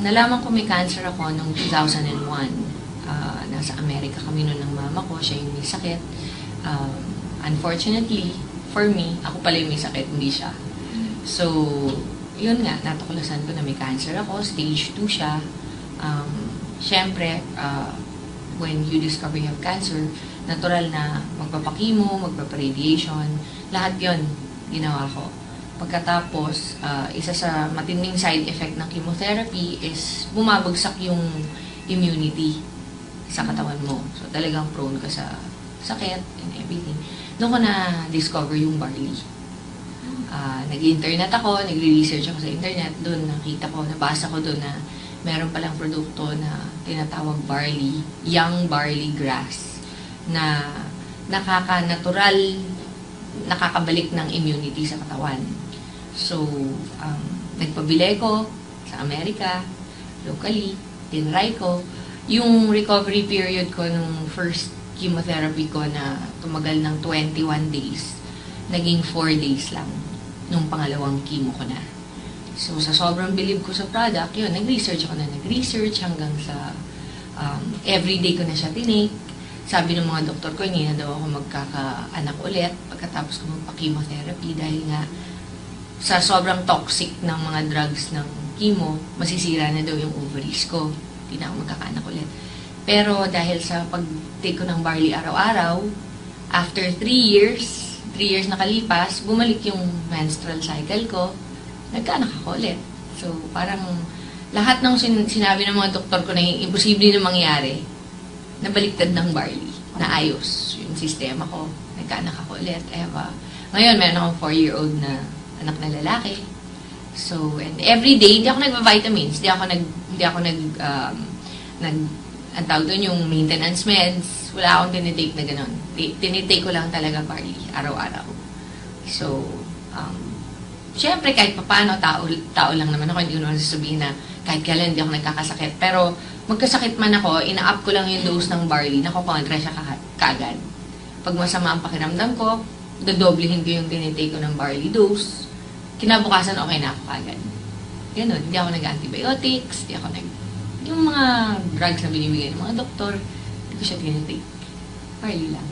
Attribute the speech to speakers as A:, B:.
A: Nalaman ko may cancer ako noong 2001. Nasa Amerika kami noon ng mama ko, siya yung may sakit. Unfortunately, for me, ako pala yung may sakit, hindi siya. So, yun nga, natuklasan ko na may cancer ako, stage 2 siya. Siyempre, when you discover you have cancer, natural na magpapakimo, magpaparadiation, lahat yun ginawa ko. Pagkatapos, isa sa matinding side effect ng chemotherapy is bumabagsak yung immunity sa katawan mo. So, talagang prone ka sa sakit and everything. Doon ko na-discover yung barley. Nag-internet ako, nagre-research ako sa internet. Doon nakita ko, nabasa ko doon na meron palang produkto na tinatawag barley, young barley grass, na nakaka-natural, nakakabalik ng immunity sa katawan. So, nagpabili ko sa Amerika, locally, tinry ko. Yung recovery period ko nung first chemotherapy ko na tumagal ng 21 days, naging 4 days lang nung pangalawang chemo ko na. So, sa sobrang believe ko sa product, yun, nag-research hanggang sa everyday ko na siya tinake. Sabi ng mga doktor ko, hindi na daw ako magkakaanak ulit pagkatapos ko magpa-chemotherapy dahil nga sa sobrang toxic ng mga drugs ng chemo, masisira na daw yung ovaries ko. Hindi na ako magkakaanak ulit. Pero dahil sa pag-take ko ng barley araw-araw, after 3 years nakalipas, bumalik yung menstrual cycle ko, nagkaanak ako ulit. So, parang lahat ng sinabi ng mga doktor ko na imposible na mangyari, nabaliktad ng barley, na ayos yung sistema ko. Nagkaanak ako ulit. Ngayon, meron akong 4-year-old na anak na lalaki. So, and every day, hindi ako nagpa-vitamins. Hindi ako ang tawag doon yung maintenance meds. Wala akong tinitake na gano'n. Tinitake ko lang talaga barley, araw-araw. So, syempre, kahit paano, tao lang naman ako. Hindi ko naman sasabihin na kahit kailan hindi ako nagkakasakit. Pero, magkasakit man ako, ina-up ko lang yung dose ng barley, nakukontra siya kaagad. Pag masama ang pakiramdam ko, dadoblehin ko yung tinitake ko ng barley dose. Kinabukasan, okay na ako kaagad. Ganun, hindi ako nag-antibiotics, yung mga drugs na binibigay ng mga doktor, hindi ko siya tinitake. Barley lang.